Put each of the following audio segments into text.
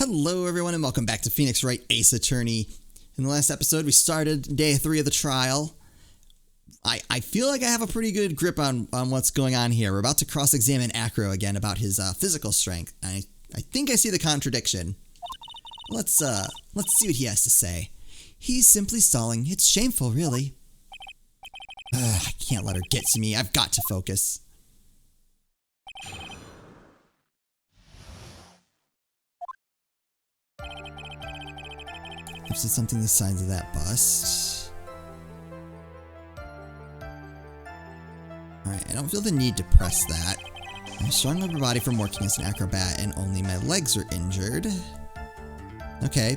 Hello everyone and welcome back to Phoenix Wright Ace Attorney. In the last episode we started day 3 of the trial. I feel like I have a pretty good grip on what's going on here. We're about to cross-examine Acro again about his physical strength. I think I see the contradiction. Let's see what he has to say. He's simply stalling. It's shameful, really. I can't let her get to me. I've got to focus. I've said something the size of that bust. Alright, I don't feel the need to press that. I have a strong upper body from working as an acrobat and only my legs are injured. Okay,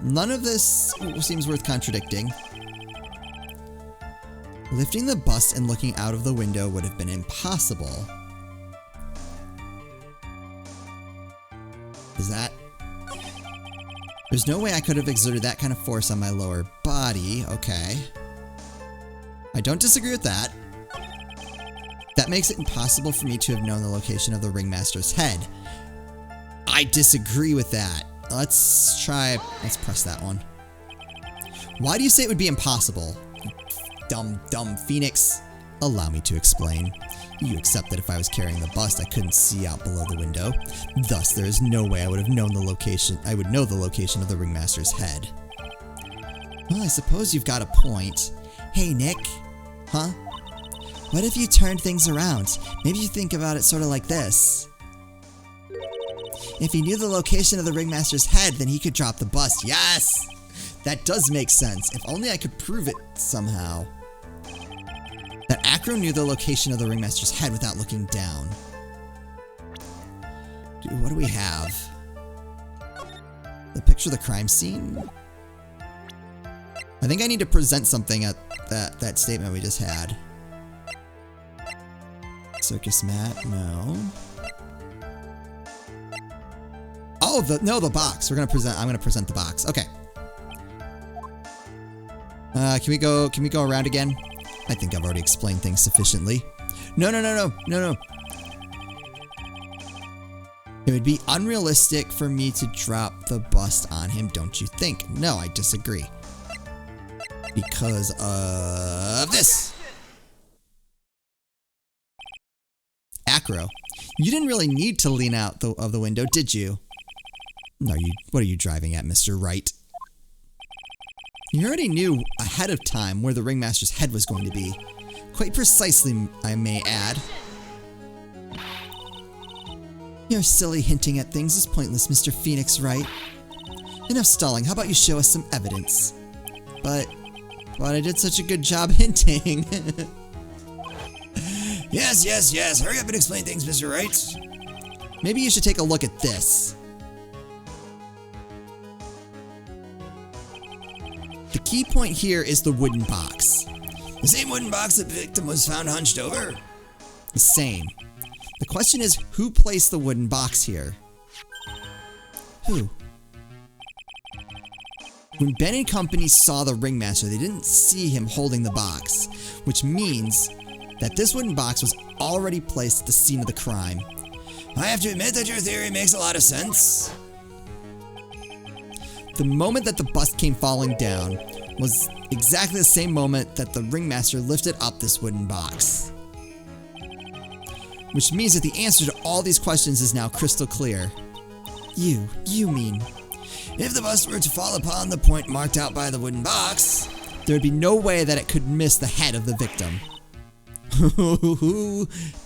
none of this seems worth contradicting. Lifting the bust and looking out of the window would have been impossible. Is that... There's no way I could have exerted that kind of force on my lower body. Okay. I don't disagree with that. That makes it impossible for me to have known the location of the ringmaster's head. I disagree with that. Let's press that one. Why do you say it would be impossible? Dumb Phoenix. Allow me to explain. You accept that if I was carrying the bust, I couldn't see out below the window. Thus, there is no way I would have known the location. I would know the location of the ringmaster's head. Well, I suppose you've got a point. Hey, Nick. Huh? What if you turned things around? Maybe you think about it sort of like this. If he knew the location of the ringmaster's head, then he could drop the bust. Yes! That does make sense. If only I could prove it somehow. That Acro knew the location of the ringmaster's head without looking down. Dude, what do we have? The picture of the crime scene? I think I need to present something at that statement we just had. Circus mat? No. Oh, the box. I'm gonna present the box. Okay. Can we go around again? I think I've already explained things sufficiently. No. It would be unrealistic for me to drop the bust on him, don't you think? No, I disagree. Because of this. Acro, you didn't really need to lean out of the window, did you? No, what are you driving at, Mr. Wright? You already knew ahead of time where the ringmaster's head was going to be. Quite precisely, I may add. Your silly hinting at things is pointless, Mr. Phoenix Wright. Enough stalling, how about you show us some evidence? But I did such a good job hinting. Yes, hurry up and explain things, Mr. Wright. Maybe you should take a look at this. The key point here is the wooden box. The same wooden box that the victim was found hunched over? The same. The question is, who placed the wooden box here? Who? When Ben and company saw the ringmaster, they didn't see him holding the box, which means that this wooden box was already placed at the scene of the crime. I have to admit that your theory makes a lot of sense. The moment that the bust came falling down was exactly the same moment that the ringmaster lifted up this wooden box. Which means that the answer to all these questions is now crystal clear. You mean... If the bust were to fall upon the point marked out by the wooden box, there would be no way that it could miss the head of the victim.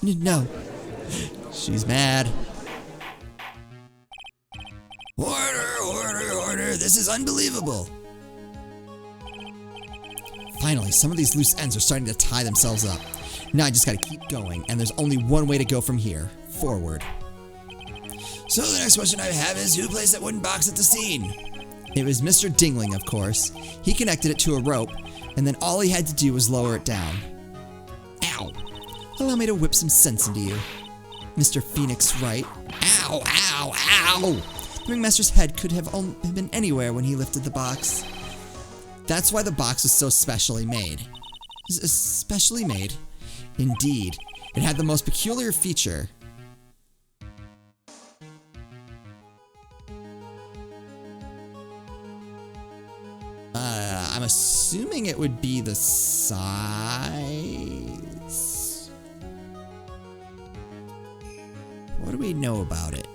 No. She's mad. Order, this is unbelievable. Finally, some of these loose ends are starting to tie themselves up. Now I just gotta keep going, and there's only one way to go from here. Forward. So the next question I have is, who placed that wooden box at the scene? It was Mr. Dingling, of course. He connected it to a rope, and then all he had to do was lower it down. Ow! Allow me to whip some sense into you, Mr. Phoenix Wright. Ow! The ringmaster's head could have been anywhere when he lifted the box. That's why the box was so specially made. Specially made? Indeed. It had the most peculiar feature. I'm assuming it would be the size. What do we know about it?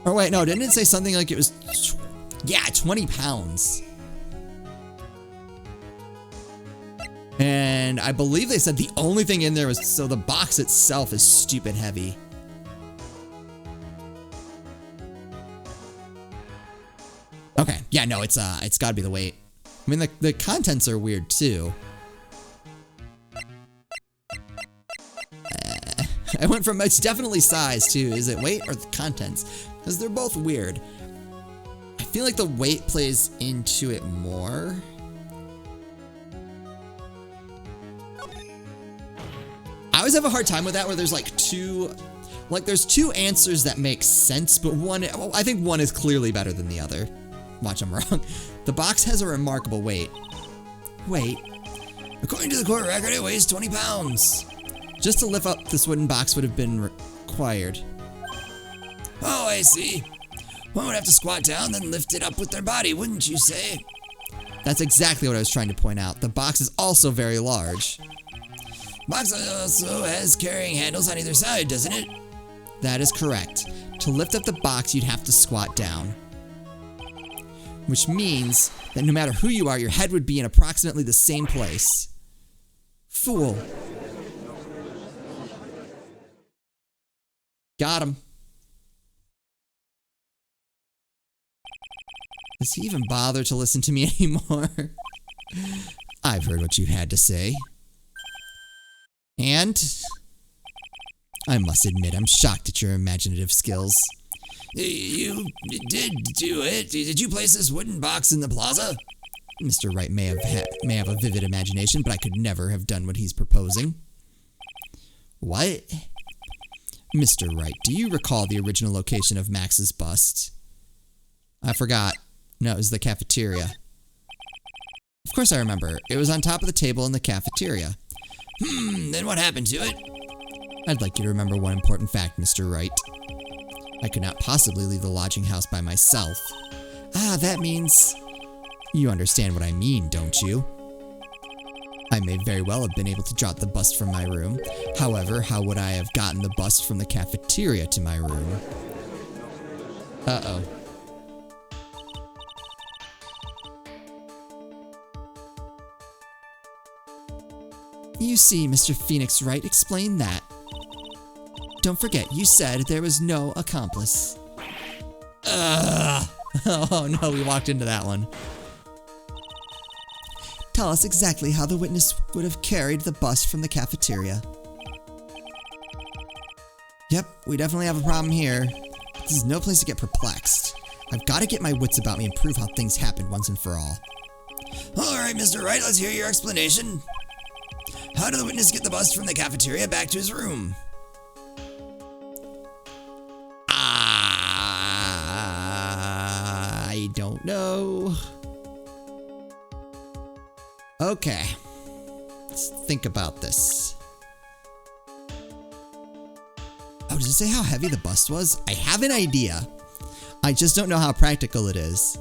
Oh wait, no, didn't it say something like it was, yeah, 20 pounds. And I believe they said the only thing in there was, so the box itself is stupid heavy. Okay, yeah, no, it's gotta be the weight. I mean, the contents are weird too. I went from, it's definitely size too. Is it weight or the contents? Because they're both weird. I feel like the weight plays into it more. I always have a hard time with that where there's like there's two answers that make sense, but I think one is clearly better than the other. Watch, I'm wrong. The box has a remarkable weight. Wait. According to the court record, it weighs 20 pounds. Just to lift up this wooden box would have been required. Oh, I see. One would have to squat down, then lift it up with their body, wouldn't you say? That's exactly what I was trying to point out. The box is also very large. Box also has carrying handles on either side, doesn't it? That is correct. To lift up the box, you'd have to squat down. Which means that no matter who you are, your head would be in approximately the same place. Fool. Got him. Does he even bother to listen to me anymore? I've heard what you had to say. And I must admit, I'm shocked at your imaginative skills. You did do it. Did you place this wooden box in the plaza? Mr. Wright may have a vivid imagination, but I could never have done what he's proposing. What? Mr. Wright, do you recall the original location of Max's bust? I forgot. No, it was the cafeteria. Of course I remember. It was on top of the table in the cafeteria. Then what happened to it? I'd like you to remember one important fact, Mr. Wright. I could not possibly leave the lodging house by myself. Ah, that means... You understand what I mean, don't you? I may very well have been able to drop the bust from my room. However, how would I have gotten the bust from the cafeteria to my room? Uh-oh. You see, Mr. Phoenix Wright, explain that. Don't forget, you said there was no accomplice. Oh no, we walked into that one. Tell us exactly how the witness would have carried the bust from the cafeteria. Yep, we definitely have a problem here. This is no place to get perplexed. I've got to get my wits about me and prove how things happened once and for all. Alright, Mr. Wright, let's hear your explanation. How did the witness get the bust from the cafeteria back to his room? I don't know. Okay. Let's think about this. Oh, does it say how heavy the bust was? I have an idea. I just don't know how practical it is.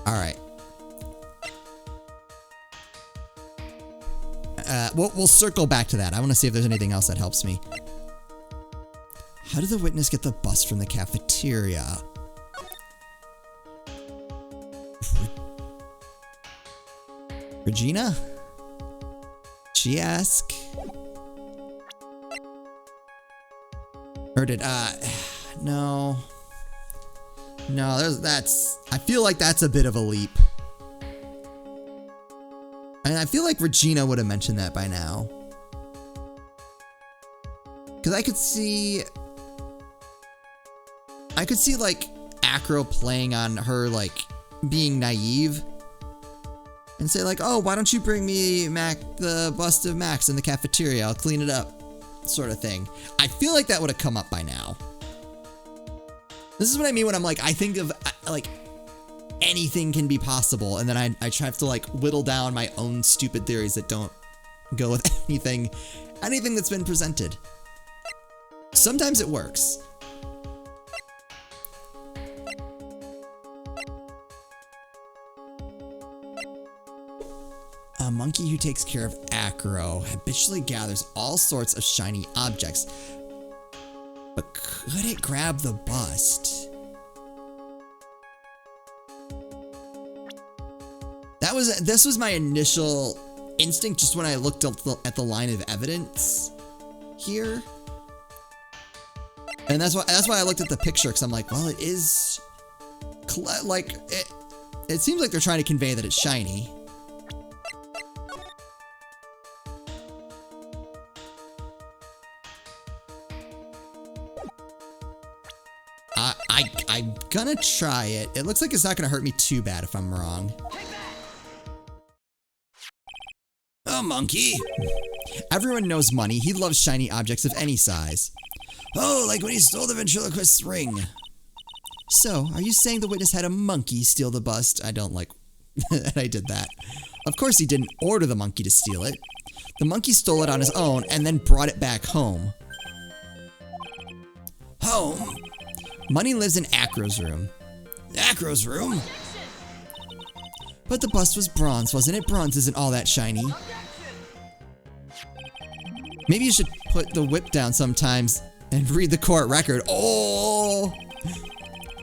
Alright. We'll circle back to that. I want to see if there's anything else that helps me. How did the witness get the bust from the cafeteria? Regina? She ask? Or did, no. No, that's, I feel like that's a bit of a leap. And I feel like Regina would have mentioned that by now. Because I could see like Acro playing on her like being naive and say like, oh, why don't you bring me the bust of Max in the cafeteria? I'll clean it up, sort of thing. I feel like that would have come up by now. This is what I mean when I'm like, I think of like anything can be possible, and then I try to like whittle down my own stupid theories that don't go with anything that's been presented. Sometimes it works. A monkey who takes care of Acro habitually gathers all sorts of shiny objects. But could it grab the bust? This was my initial instinct just when I looked at the line of evidence here. And that's why I looked at the picture, because I'm like, well, it is like it seems like they're trying to convey that it's shiny. I'm gonna try it. It looks like it's not gonna hurt me too bad if I'm wrong. A monkey. Everyone knows Money. He loves shiny objects of any size. Oh, like when he stole the ventriloquist's ring. So, are you saying the witness had a monkey steal the bust? I don't like that I did that. Of course he didn't order the monkey to steal it. The monkey stole it on his own and then brought it back home. Home? Money lives in Acro's room. Acro's room? But the bust was bronze, wasn't it? Bronze isn't all that shiny. Maybe you should put the whip down sometimes and read the court record. Oh!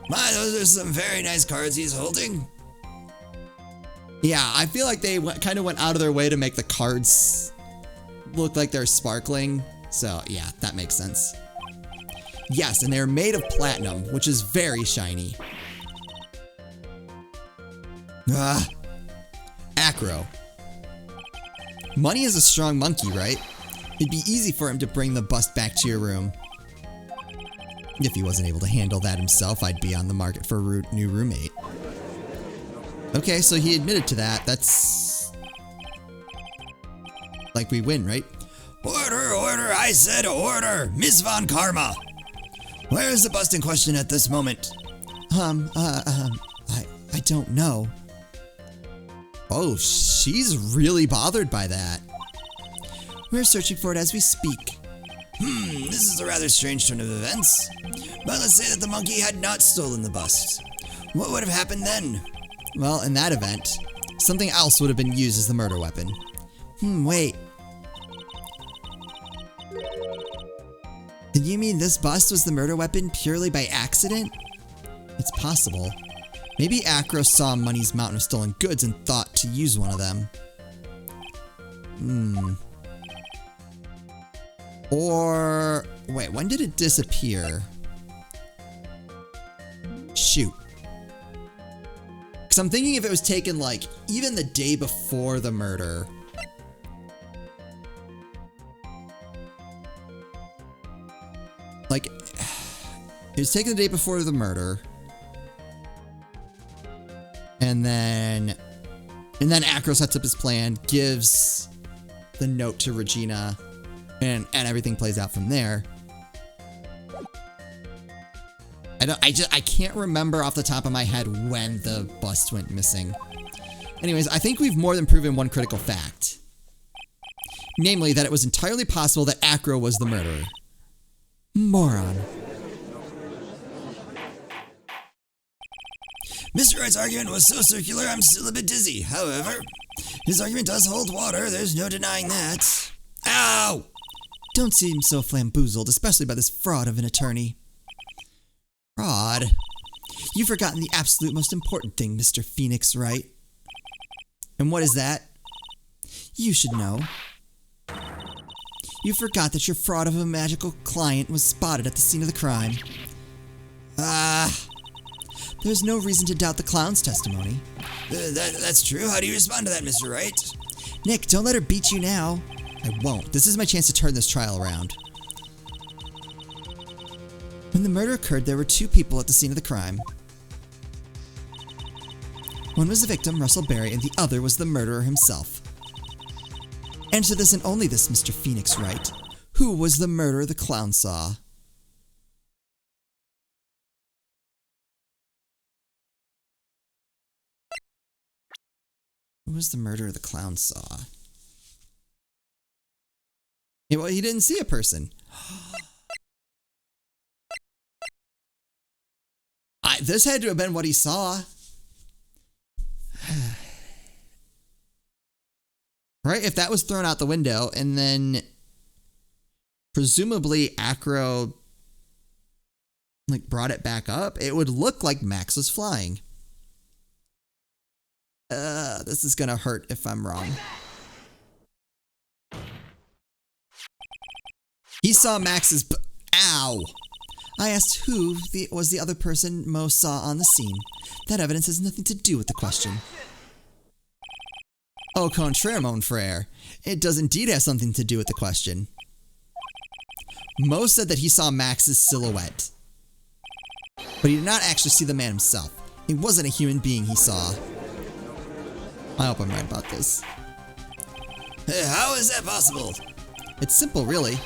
My, those are some very nice cards he's holding. Yeah, I feel like they kind of went out of their way to make the cards look like they're sparkling. So, yeah, that makes sense. Yes, and they're made of platinum, which is very shiny. Ah, Acro. Money is a strong monkey, right? It'd be easy for him to bring the bust back to your room. If he wasn't able to handle that himself, I'd be on the market for a new roommate. Okay, so he admitted to that. That's... like we win, right? Order, order, I said order! Miss Von Karma! Where is the bust in question at this moment? I don't know. Oh, she's really bothered by that. We're searching for it as we speak. This is a rather strange turn of events. But let's say that the monkey had not stolen the bust. What would have happened then? Well, in that event, something else would have been used as the murder weapon. Wait. Did you mean this bust was the murder weapon purely by accident? It's possible. Maybe Acro saw Money's mountain of stolen goods and thought to use one of them. Or... wait, when did it disappear? Shoot. Because I'm thinking if it was taken, like, even the day before the murder. Like, it was taken the day before the murder. And then Acro sets up his plan, gives the note to Regina, and everything plays out from there. I can't remember off the top of my head when the bust went missing. Anyways, I think we've more than proven one critical fact. Namely, that it was entirely possible that Acro was the murderer. Moron. Mr. Wright's argument was so circular, I'm still a bit dizzy. However, his argument does hold water. There's no denying that. Ow! Don't seem so flamboozled, especially by this fraud of an attorney. Fraud? You've forgotten the absolute most important thing, Mr. Phoenix Wright. And what is that? You should know. You forgot that your fraud of a magical client was spotted at the scene of the crime. There's no reason to doubt the clown's testimony. That's true. How do you respond to that, Mr. Wright? Nick, don't let her beat you now. I won't. This is my chance to turn this trial around. When the murder occurred, there were two people at the scene of the crime. One was the victim, Russell Berry, and the other was the murderer himself. Answer this and only this, Mr. Phoenix Wright. Who was the murderer the clown saw? Who was the murderer the clown saw? Yeah, well, he didn't see a person. This had to have been what he saw. Right? If that was thrown out the window and then presumably Acro like brought it back up, it would look like Max was flying. This is gonna hurt if I'm wrong. He saw Max's ow! I asked who was the other person Mo saw on the scene. That evidence has nothing to do with the question. Au contraire, mon frère. It does indeed have something to do with the question. Mo said that he saw Max's silhouette. But he did not actually see the man himself. It wasn't a human being he saw. I hope I'm right about this. How is that possible? It's simple, really.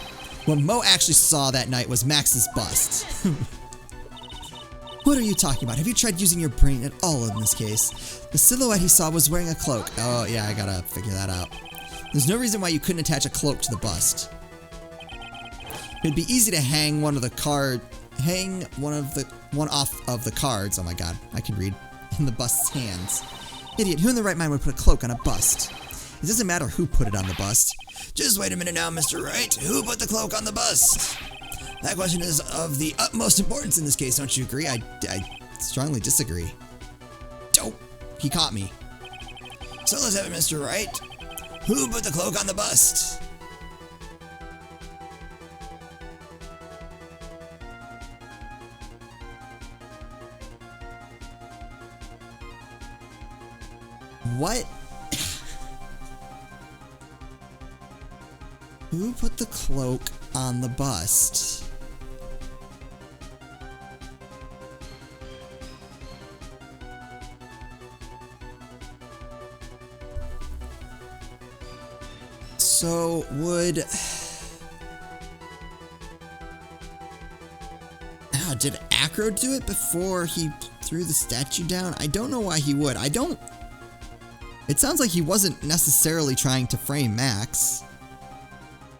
What Mo actually saw that night was Max's bust. What are you talking about? Have you tried using your brain at all in this case? The silhouette he saw was wearing a cloak. Oh, yeah, I gotta figure that out. There's no reason why you couldn't attach a cloak to the bust. It'd be easy to hang one off of the cards. Oh my god, I can read. In the bust's hands. Idiot, who in the right mind would put a cloak on a bust? It doesn't matter who put it on the bust. Just wait a minute now, Mr. Wright. Who put the cloak on the bust? That question is of the utmost importance in this case, don't you agree? I strongly disagree. Dope. He caught me. So let's have it, Mr. Wright. Who put the cloak on the bust? What? Who put the cloak on the bust? So would... did Acro do it before he threw the statue down? I don't know why he would. It sounds like he wasn't necessarily trying to frame Max.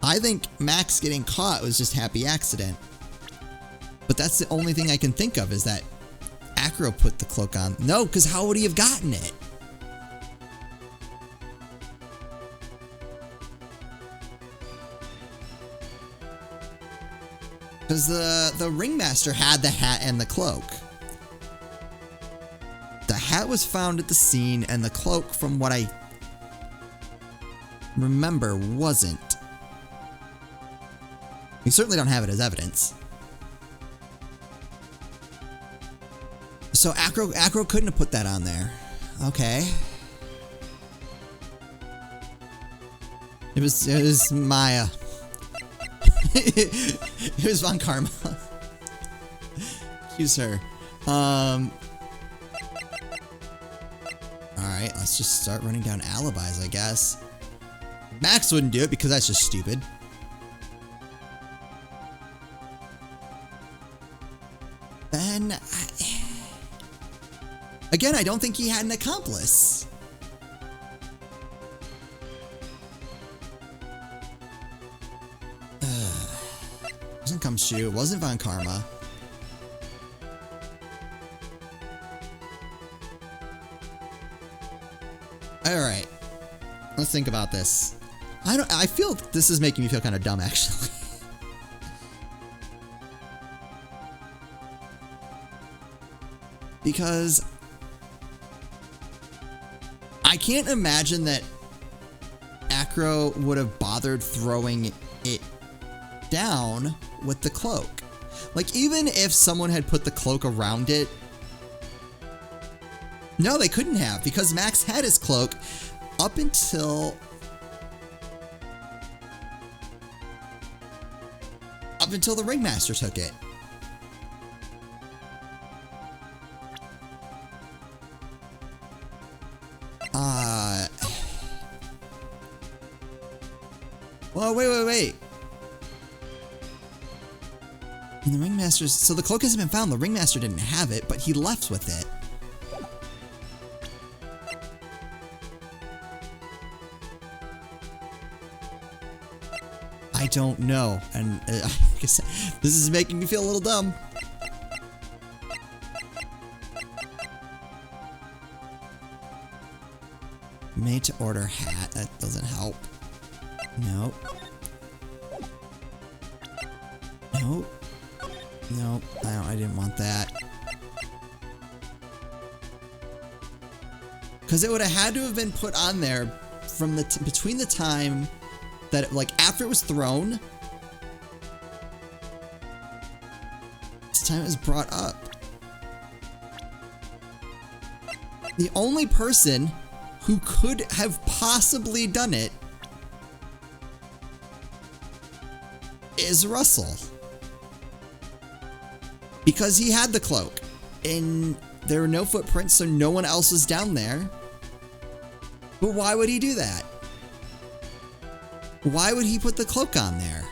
I think Max getting caught was just happy accident. But that's the only thing I can think of is that Acro put the cloak on. No, because how would he have gotten it? Because the ringmaster had the hat and the cloak. The hat was found at the scene, and the cloak, from what I remember, wasn't. We certainly don't have it as evidence. So Acro couldn't have put that on there. Okay. It was Maya. It was Von Karma. Accuse her. Alright, let's just start running down alibis, I guess. Max wouldn't do it because that's just stupid. Ben... Again, I don't think he had an accomplice. Wasn't Gumshoe, it wasn't Von Karma. Alright. Let's think about this. I feel this is making me feel kind of dumb, actually. Because I can't imagine that Acro would have bothered throwing it down with the cloak. Like, even if someone had put the cloak around it, no, they couldn't have, because Max had his cloak up until the ringmaster took it. Well, wait. And the ringmaster's... So the cloak hasn't been found. The ringmaster didn't have it, but he left with it. I don't know. And I guess this is making me feel a little dumb. Made to order hat. That doesn't help. Nope. Nope. Nope. I didn't want that. Because it would have had to have been put on there from the between the time that it, like after it was thrown, to the time it was brought up. The only person who could have possibly done it is Russell. Because he had the cloak, and there were no footprints, so no one else was down there. But why would he do that? Why would he put the cloak on there?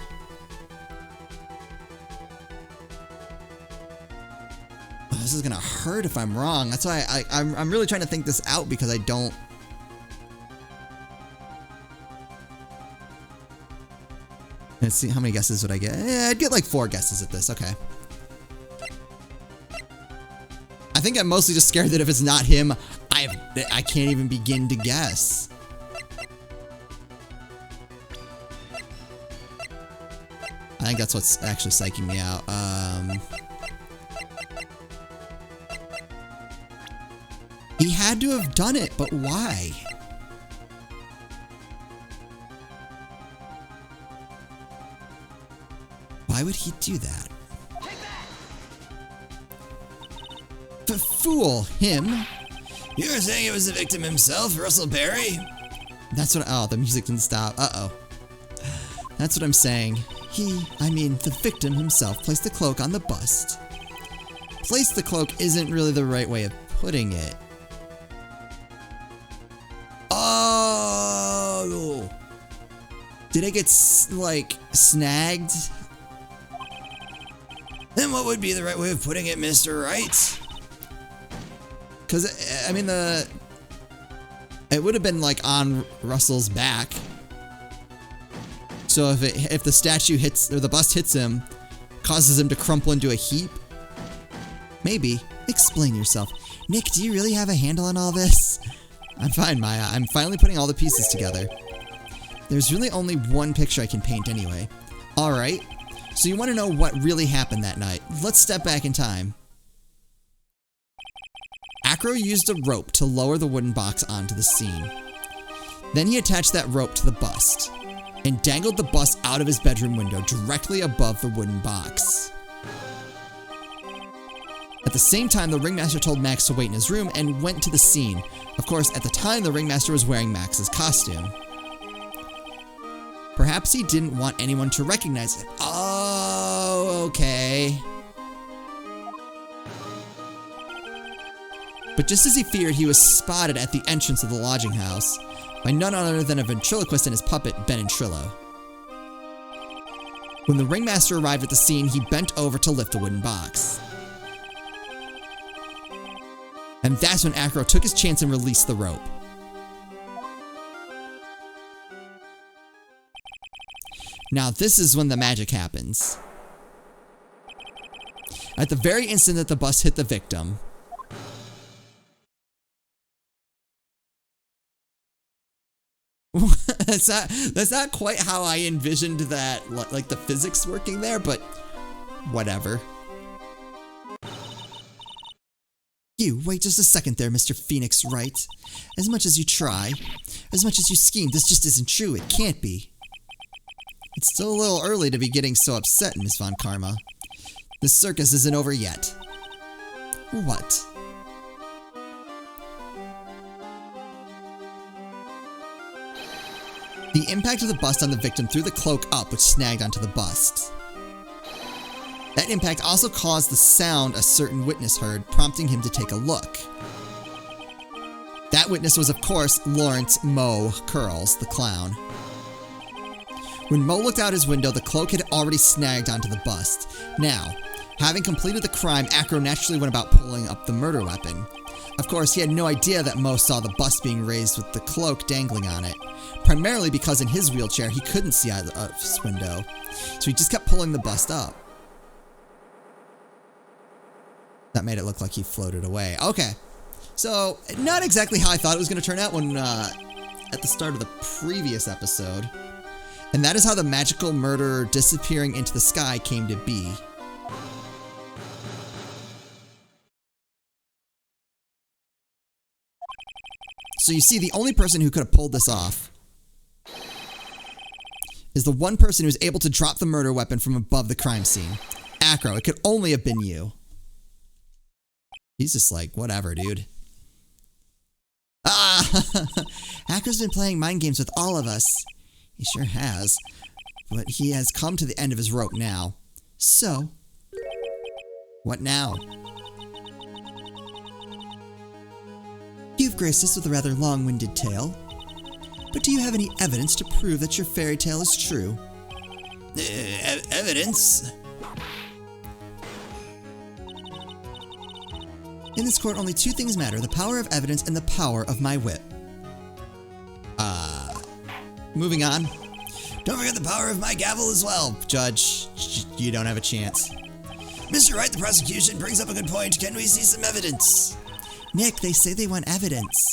Oh, this is gonna hurt if I'm wrong. That's why I'm really trying to think this out because I don't. Let's see, how many guesses would I get? I'd get like 4 guesses at this. Okay. I think I'm mostly just scared that if it's not him, I can't even begin to guess. I think that's what's actually psyching me out. He had to have done it, but why? Why would he do that? But fool him. You were saying it was the victim himself, Russell Berry? That's what. Oh, the music didn't stop. Uh-oh. That's what I'm saying. The victim himself placed the cloak on the bust. Placed the cloak isn't really the right way of putting it. Oh! Did I get, like, snagged? Then what would be the right way of putting it, Mr. Wright? Because, I mean, it would have been, like, on Russell's back. So if the statue hits, or the bust hits him, causes him to crumple into a heap. Maybe. Explain yourself. Nick, do you really have a handle on all this? I'm fine, Maya. I'm finally putting all the pieces together. There's really only one picture I can paint anyway. Alright. So you want to know what really happened that night. Let's step back in time. Acro used a rope to lower the wooden box onto the scene. Then he attached that rope to the bust and dangled the bust out of his bedroom window directly above the wooden box. At the same time, the ringmaster told Max to wait in his room and went to the scene. Of course, at the time, the ringmaster was wearing Max's costume. Perhaps he didn't want anyone to recognize it. Oh, okay. But just as he feared, he was spotted at the entrance of the lodging house by none other than a ventriloquist and his puppet, Ben and Trillo. When the ringmaster arrived at the scene, he bent over to lift the wooden box. And that's when Acro took his chance and released the rope. Now this is when the magic happens. At the very instant that the bus hit the victim, that's not quite how I envisioned that, like the physics working there, but whatever. You, wait just a second there, Mr. Phoenix Wright. As much as you try, as much as you scheme, this just isn't true. It can't be. It's still a little early to be getting so upset, Miss Von Karma. The circus isn't over yet. What? The impact of the bust on the victim threw the cloak up, which snagged onto the bust. That impact also caused the sound a certain witness heard, prompting him to take a look. That witness was, of course, Lawrence Moe Curls, the clown. When Moe looked out his window, the cloak had already snagged onto the bust. Now, having completed the crime, Acro naturally went about pulling up the murder weapon. Of course, he had no idea that Moe saw the bust being raised with the cloak dangling on it, primarily because in his wheelchair he couldn't see out of his window, so he just kept pulling the bust up. That made it look like he floated away. Okay, so not exactly how I thought it was going to turn out when at the start of the previous episode. And that is how the magical murderer disappearing into the sky came to be. So you see, the only person who could have pulled this off is the one person who was able to drop the murder weapon from above the crime scene. Acro, it could only have been you. He's just like, whatever, dude. Ah! Acro's been playing mind games with all of us. He sure has. But he has come to the end of his rope now. So, what now? You've graced us with a rather long-winded tale. But do you have any evidence to prove that your fairy tale is true? Evidence? In this court, only two things matter: the power of evidence and the power of my whip. Moving on. Don't forget the power of my gavel as well, Judge. You don't have a chance. Mr. Wright, the prosecution brings up a good point. Can we see some evidence? Nick, they say they want evidence.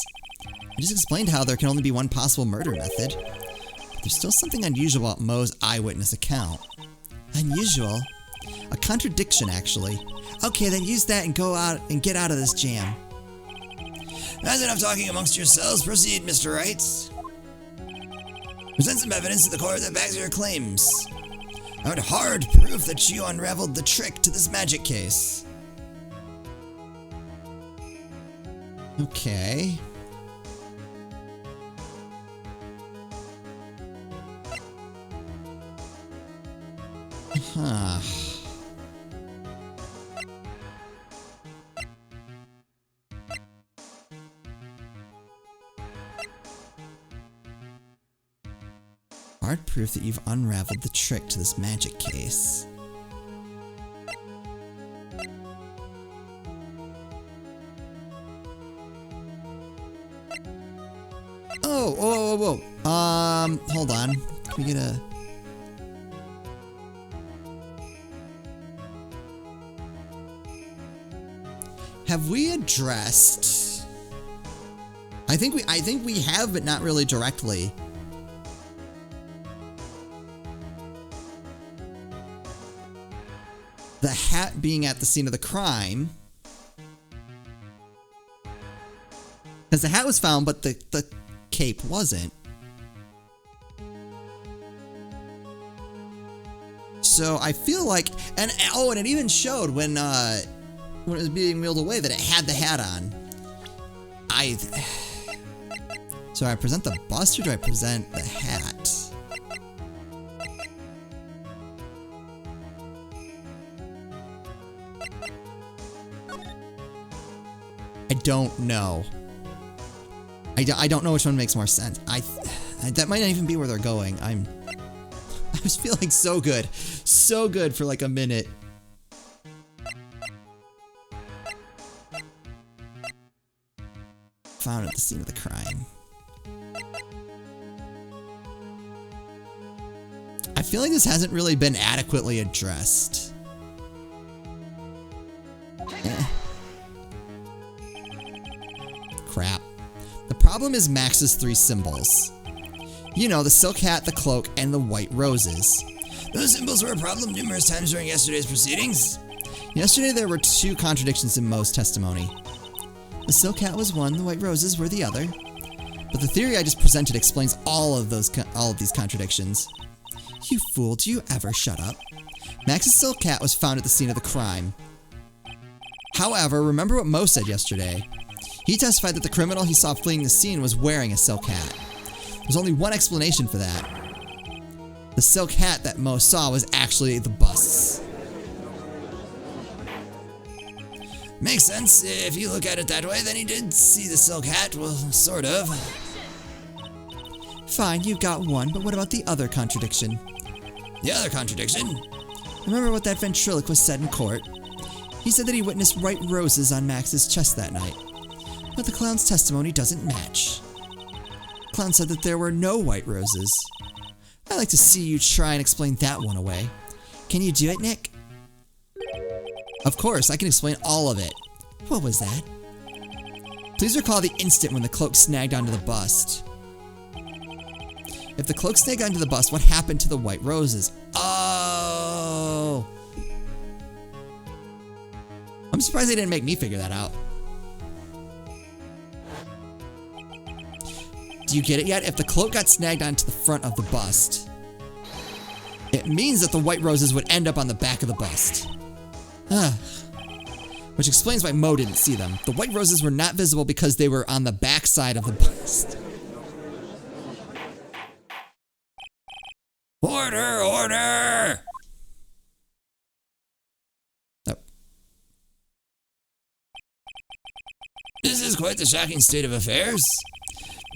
I just explained how there can only be one possible murder method. But there's still something unusual about Mo's eyewitness account. Unusual? A contradiction, actually. Okay, then use that and go out and get out of this jam. That's enough talking amongst yourselves. Proceed, Mr. Wright. Present some evidence to the court that backs your claims. I want hard proof that you unraveled the trick to this magic case. Okay. Huh. Hard proof that you've unraveled the trick to this magic case. Oh, whoa. Hold on. Can we get a... Have we addressed... I think we have, but not really directly. The hat being at the scene of the crime. Because the hat was found, but the cape wasn't. So I feel like, and it even showed when it was being wheeled away that it had the hat on. So I present the bust or do I present the hat? I don't know. I don't know which one makes more sense. That might not even be where they're going. I was feeling so good for like a minute. Found at the scene of the crime. I feel like this hasn't really been adequately addressed. Crap. The problem is Max's three symbols. You know, the silk hat, the cloak, and the white roses. Those symbols were a problem numerous times during yesterday's proceedings. Yesterday there were two contradictions in Mo's testimony. The silk hat was one, the white roses were the other. But the theory I just presented explains all of these contradictions. You fool, do you ever shut up? Max's silk hat was found at the scene of the crime. However, remember what Mo said yesterday. He testified that the criminal he saw fleeing the scene was wearing a silk hat. There's only one explanation for that. The silk hat that Mo saw was actually the bust's. Makes sense. If you look at it that way, then he did see the silk hat. Well, sort of. Fine, you got one, but what about the other contradiction? The other contradiction? Remember what that ventriloquist said in court? He said that he witnessed white roses on Max's chest that night. But the clown's testimony doesn't match. The clown said that there were no white roses. I'd like to see you try and explain that one away. Can you do it, Nick? Of course, I can explain all of it. What was that? Please recall the instant when the cloak snagged onto the bust. If the cloak snake got into the bus, what happened to the white roses? Oh! I'm surprised they didn't make me figure that out. Do you get it yet? If the cloak got snagged onto the front of the bust, it means that the white roses would end up on the back of the bust. Which explains why Mo didn't see them. The white roses were not visible because they were on the back side of the bust. Order! Order! Oh. This is quite the shocking state of affairs.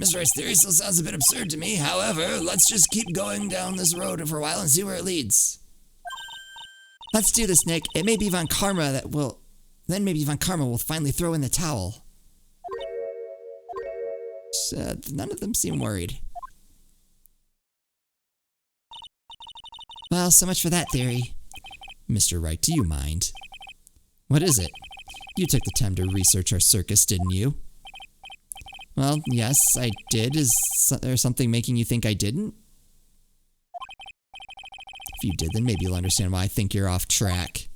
Mr. Wright's theory still sounds a bit absurd to me. However, let's just keep going down this road for a while and see where it leads. Let's do this, Nick. It may be Von Karma that will... Then maybe Von Karma will finally throw in the towel. None of them seem worried. Well, so much for that theory. Mr. Wright, do you mind? What is it? You took the time to research our circus, didn't you? Well, yes, I did. Is there something making you think I didn't? If you did, then maybe you'll understand why I think you're off track.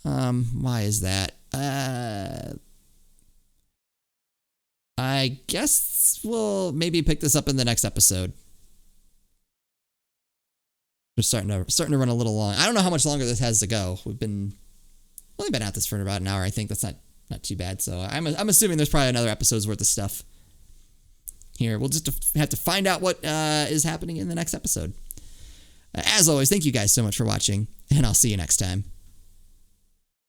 Why is that? I guess we'll maybe pick this up in the next episode. We're starting to run a little long. I don't know how much longer this has to go. We've only been at this for about an hour. I think that's not too bad. So I'm assuming there's probably another episode's worth of stuff here. We'll just have to find out what is happening in the next episode. As always, thank you guys so much for watching, and I'll see you next time.